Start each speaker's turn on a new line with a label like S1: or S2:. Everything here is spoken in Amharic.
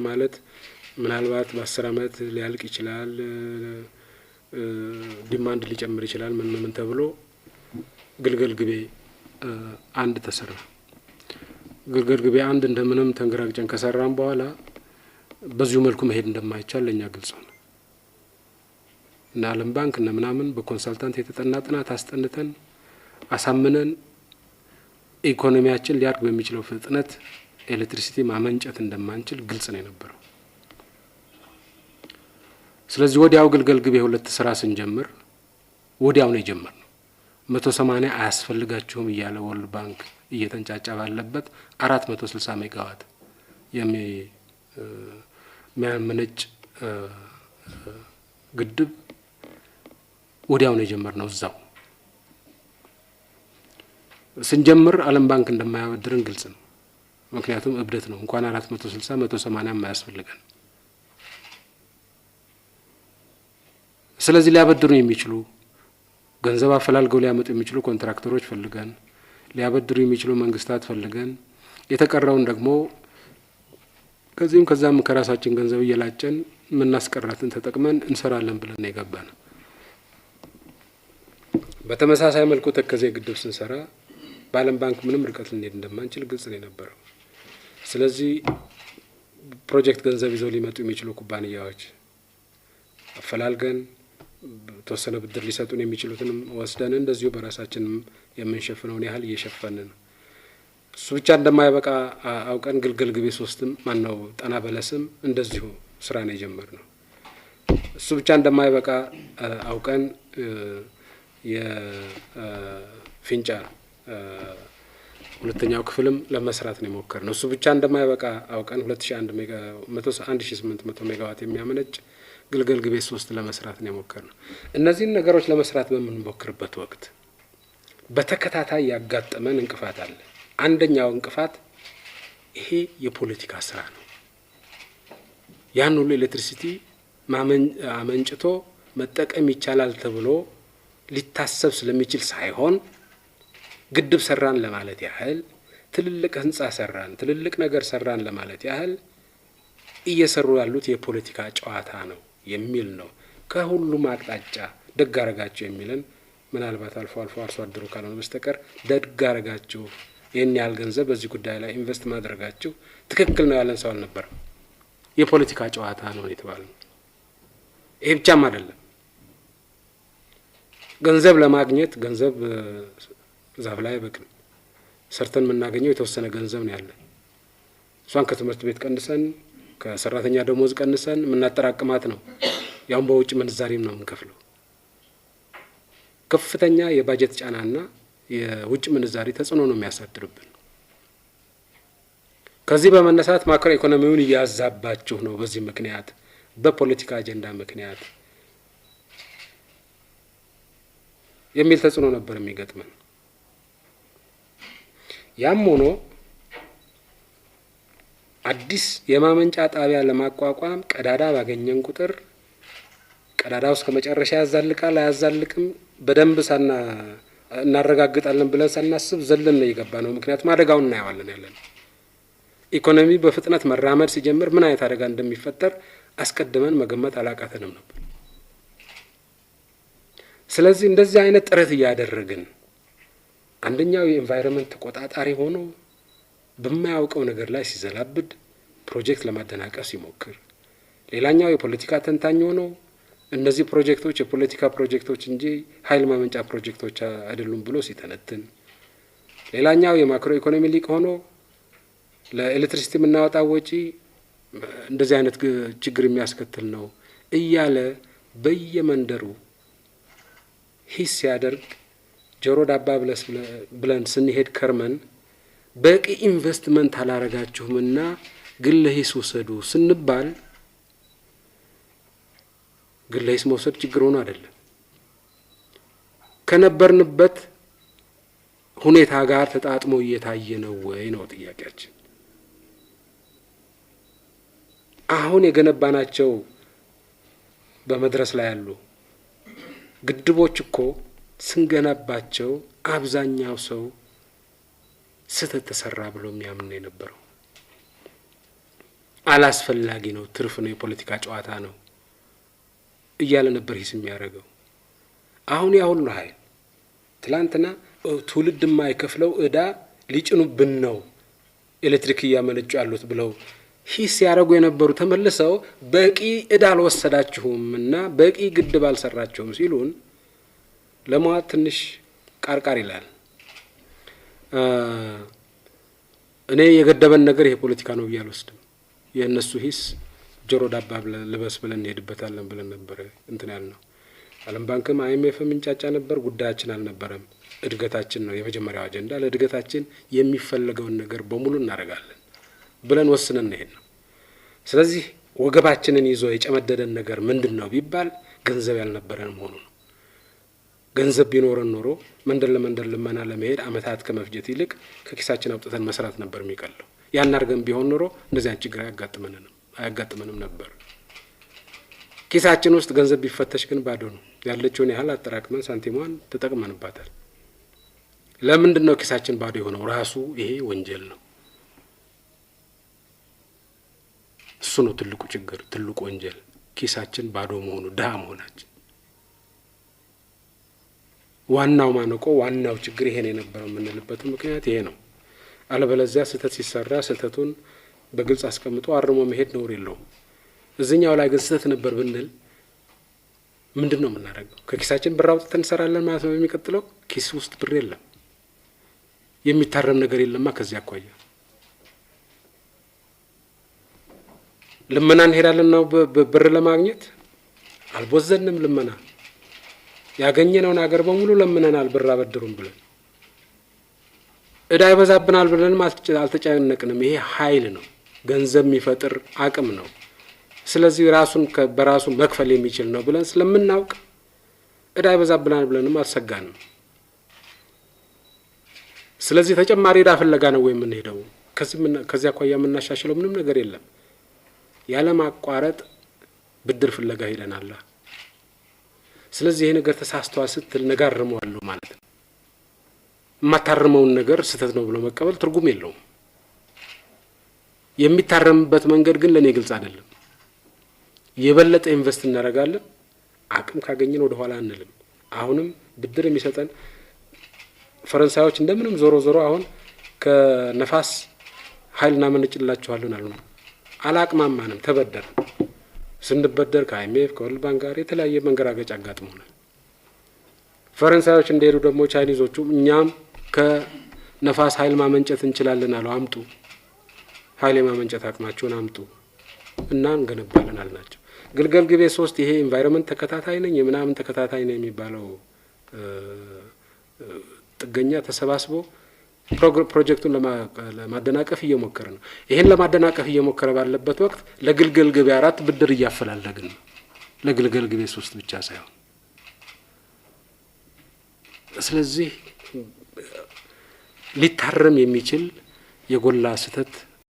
S1: ማለት ምናልባት በ10 አመት ሊያልቅ ይችላል፣ ዲማንድ ሊጨምር ይችላል ምን ተብሎ ግልገል ግቤ አንድ ተሰራ። ግልገል ግቤ አንድ እንደምንም ተንገራግጨን ከሰራን በኋላ በዚሁ መልኩ መሄድ እንደማይቻል ለኛ ግልጽ ነው እና ዓለም ባንክ እና ምናምን በኮንሰልታንት የተጠና ጥናት አስጠንተን አሳምነን ኢኮኖሚያችን ሊያድግ በሚችለው ፍጥነት ኤሌክትሪሲቲ ማመንጨት እንደማንችል ግልጽ ነው የነበረው። ስለዚህ ወዲያው ግልገል ግቤ 2 ስራ ስንጀምር ወዲያው ነው የጀመርነው። 180 አያስፈልጋችሁም እያለ ወርልድ ባንክ እየተንጫጫ ባለበት 460 ሜጋዋት የሚያመነጭ ግድብ ወዲያው ነው የጀመርነው። እዛው ስንጀምር ዓለም ባንክ እንደማያበድርን ግልጽ ነው። ምክንያቱም እብደት ነው። እንኳን 460 180 ማያስፈልገን። ስለዚህ ሊያበድሩ የሚችሉ ገንዘብ አፈላልገው ሊያመጡ የሚችሉ ኮንትራክተሮች ፈልገን፣ ሊያበድሩ የሚችሉ መንግስታት ፈልገን፣ የተቀረውን ደግሞ ከዚህም ከዛም ከራሳችን ገንዘብ እየላጨን ምናስቀራትን ተጠቅመን እንሰራለን ብለን ነው የገባነው። በተመሳሳይ መልኩ ተከዜ ግድብ ስንሰራ በዓለም ባንክ ምንም ርቀት ልንሄድ እንደማንችል ግልጽ ነው የነበረው። ስለዚህ ፕሮጀክት ገንዘብ ይዘው ሊመጡ የሚችሉ ኩባንያዎች አፈላልገን ተወሰነ ብድር ሊሰጡን የሚችሉትንም ወስደን እንደዚሁ በራሳችንም የምንሸፍነውን ያህል እየሸፈንን ነው። እሱ ብቻ እንደማይበቃ አውቀን ግልገል ግቤ 3ም ማነው ጣና በለስም እንደዚሁ ስራ ነው የጀመርነው። እሱ ብቻ እንደማይበቃ አውቀን የፊንጫ ሁለተኛው ክፍልም ለመስራት ነው የሞከርነው። እሱ ብቻ እንደማይበቃ አውቀን 1800 ሜጋዋት የሚያመነጭ ግልገል ግቤ 3 ለመስራት ነው የሞከርነው። እነዚህን ነገሮች ለመስራት በምንሞክርበት ወቅት በተከታታይ ያጋጠመን እንቅፋት አለ። አንደኛው እንቅፋት ይሄ የፖለቲካ ስራ ነው። ያን ሁሉ ኤሌክትሪሲቲ አመንጭቶ መጠቀም ይቻላል ተብሎ ሊታሰብ ስለሚችል ሳይሆን ግድብ ሰራን ለማለት ያህል፣ ትልልቅ ህንጻ ሰራን፣ ትልልቅ ነገር ሰራን ለማለት ያህል እየሰሩ ያሉት የፖለቲካ ጨዋታ ነው የሚል ነው። ከሁሉም አቅጣጫ ደግ አረጋችሁ የሚልን ምናልባት አልፎ አልፎ አርሶ አደሩ ካልሆነ በስተቀር ደግ አረጋችሁ ይህን ያህል ገንዘብ በዚህ ጉዳይ ላይ ኢንቨስት ማድረጋችሁ ትክክል ነው ያለን ሰው አልነበረም። የፖለቲካ ጨዋታ ነው የተባለው። ይሄ ብቻም አይደለም። ገንዘብ ለማግኘት ገንዘብ ዛፍ ላይ በቅም ሰርተን የምናገኘው የተወሰነ ገንዘብ ነው ያለን። እሷን ከትምህርት ቤት ቀንሰን ከሰራተኛ ደሞዝ ቀንሰን የምናጠራቅማት ነው። ያው በውጭ ምንዛሪም ነው የምንከፍለው። ከፍተኛ የባጀት ጫናና የውጭ ምንዛሪ ተጽዕኖ ነው የሚያሳድርብን። ከዚህ በመነሳት ማክሮ ኢኮኖሚውን እያዛባችሁ ነው በዚህ ምክንያት፣ በፖለቲካ አጀንዳ ምክንያት የሚል ተጽዕኖ ነበር የሚገጥመን። ያም ሆኖ አዲስ የማመንጫ ጣቢያ ለማቋቋም ቀዳዳ ባገኘን ቁጥር ቀዳዳው እስከ መጨረሻ ያዛልቃል አያዛልቅም በደንብ እናረጋግጣለን ብለን ሳናስብ ዘለን ነው የገባ ነው። ምክንያቱም አደጋውን እናየዋለን ያለን። ኢኮኖሚ በፍጥነት መራመድ ሲጀምር ምን አይነት አደጋ እንደሚፈጠር አስቀድመን መገመት አላቃተንም ነበር። ስለዚህ እንደዚህ አይነት ጥረት እያደረግን አንደኛው የኤንቫይሮንመንት ተቆጣጣሪ ሆኖ በማያውቀው ነገር ላይ ሲዘላብድ ፕሮጀክት ለማደናቀፍ ሲሞክር፣ ሌላኛው የፖለቲካ ተንታኝ ሆኖ እነዚህ ፕሮጀክቶች የፖለቲካ ፕሮጀክቶች እንጂ ኃይል ማመንጫ ፕሮጀክቶች አይደሉም ብሎ ሲተነትን፣ ሌላኛው የማክሮ ኢኮኖሚ ሊቅ ሆኖ ለኤሌክትሪሲቲ የምናወጣው ወጪ እንደዚህ አይነት ችግር የሚያስከትል ነው እያለ በየመንደሩ ሂስ ሲያደርግ ጆሮ ዳባ ብለን ስንሄድ ከርመን በቂ ኢንቨስትመንት አላረጋችሁምና ግለ ሂስ ውሰዱ ስንባል ግለ ሂስ መውሰድ ችግር ሆኖ አይደለም፣ ከነበርንበት ሁኔታ ጋር ተጣጥሞ እየታየ ነው ወይ ነው ጥያቄያችን። አሁን የገነባናቸው በመድረስ ላይ ያሉ ግድቦች እኮ ስንገነባቸው አብዛኛው ሰው ስህተት ተሰራ ብሎ የሚያምን የነበረው አላስፈላጊ ነው፣ ትርፍ ነው፣ የፖለቲካ ጨዋታ ነው እያለ ነበር ሂስ የሚያደርገው። አሁን ያ ሁሉ ኃይል ትላንትና ትውልድ የማይከፍለው እዳ ሊጭኑብን ነው ኤሌክትሪክ እያመነጩ ያሉት ብለው ሂስ ያደረጉ የነበሩ ተመልሰው በቂ እዳ አልወሰዳችሁም እና በቂ ግድብ አልሰራችሁም ሲሉን ለማዋት ትንሽ ቃርቃር ይላል። እኔ የገደበን ነገር ይሄ ፖለቲካ ነው ብዬ አልወስድም። የእነሱ ሂስ ጆሮ ዳባ ልበስ ብለን እንሄድበታለን ብለን ነበር እንትን ያልነው። ዓለም ባንክም አይኤምኤፍም እንጫጫ ነበር፣ ጉዳያችን አልነበረም። እድገታችን ነው የመጀመሪያው አጀንዳ፣ ለእድገታችን የሚፈለገውን ነገር በሙሉ እናደርጋለን ብለን ወስነን እንሄድ ነው። ስለዚህ ወገባችንን ይዞ የጨመደደን ነገር ምንድን ነው ቢባል ገንዘብ ያልነበረን መሆኑ ነው። ገንዘብ ቢኖረን ኖሮ መንደር ለመንደር ልመና ለመሄድ አመታት ከመፍጀት ይልቅ ከኪሳችን አውጥተን መስራት ነበር የሚቀለው። ያን አድርገን ቢሆን ኖሮ እንደዚህ አይነት ችግር አያጋጥመንም ነበር። ኪሳችን ውስጥ ገንዘብ ቢፈተሽ ግን ባዶ ነው። ያለችውን ያህል አጠራቅመን ሳንቲሟን ተጠቅመንባታል። ለምንድን ነው ኪሳችን ባዶ የሆነው? ራሱ ይሄ ወንጀል ነው። እሱ ነው ትልቁ ችግር፣ ትልቁ ወንጀል፣ ኪሳችን ባዶ መሆኑ፣ ድሀ መሆናችን። ዋናው ማነቆ፣ ዋናው ችግር ይሄን የነበረው የምንልበት ምክንያት ይሄ ነው። አለበለዚያ ስህተት ሲሰራ ስህተቱን በግልጽ አስቀምጦ አርሞ መሄድ ነውር የለውም። እዚህኛው ላይ ግን ስህተት ነበር ብንል ምንድን ነው የምናደርገው? ከኪሳችን ብር አውጥተን እንሰራለን ማለት ነው። የሚቀጥለው ኪስ ውስጥ ብር የለም፣ የሚታረም ነገር የለማ። ከዚያ አኳያ ልመና እንሄዳለን ነው ብር ለማግኘት። አልቦዘንም። ልመና ያገኘነውን ሀገር በሙሉ ለምነናል፣ ብር አበድሩም ብለን። እዳ ይበዛብናል ብለንም አልተጨነቅንም። ይሄ ኃይል ነው፣ ገንዘብ የሚፈጥር አቅም ነው። ስለዚህ ራሱን በራሱ መክፈል የሚችል ነው ብለን ስለምናውቅ እዳ ይበዛብናል ብለንም አልሰጋንም። ስለዚህ ተጨማሪ እዳ ፍለጋ ነው ወይ የምንሄደው? ከዚያ አኳያ የምናሻሽለው ምንም ነገር የለም። ያለ ማቋረጥ ብድር ፍለጋ ሄደናል። ስለዚህ ይሄ ነገር ተሳስተዋል ስትል ነጋርመዋለሁ ማለት ነው። የማታርመውን ነገር ስህተት ነው ብሎ መቀበል ትርጉም የለውም። የሚታረምበት መንገድ ግን ለኔ ግልጽ አይደለም። የበለጠ ኢንቨስት እናደርጋለን፣ አቅም ካገኘን ወደ ኋላ አንልም። አሁንም ብድር የሚሰጠን ፈረንሳዮች እንደምንም ዞሮ አሁን ከነፋስ ኃይል እናመነጭላችኋለን አሉ። አላቅማማንም፣ ተበደር ስንበደር ከአይኤምኤፍ ከወርልድ ባንክ ጋር የተለያየ መንገራገጭ አጋጥሞናል። ፈረንሳዮች እንደሄዱ ደግሞ ቻይኒዞቹ እኛም ከነፋስ ኃይል ማመንጨት እንችላለን አሉ። አምጡ፣ ኃይል የማመንጨት አቅማቸውን አምጡ እና እንገነባለን አልናቸው። ግልገል ግቤ 3 ይሄ ኢንቫይሮንመንት ተከታታይ ነኝ የምናምን ተከታታይ ነኝ የሚባለው ጥገኛ ተሰባስቦ ፕሮጀክቱን ለማደናቀፍ እየሞከረ ነው። ይሄን ለማደናቀፍ እየሞከረ ባለበት ወቅት ለግልገል ግቤ 4 ብድር እያፈላለግን ነው። ለግልገል ግቤ 3 ብቻ ሳይሆን ስለዚህ ሊታረም የሚችል የጎላ ስህተት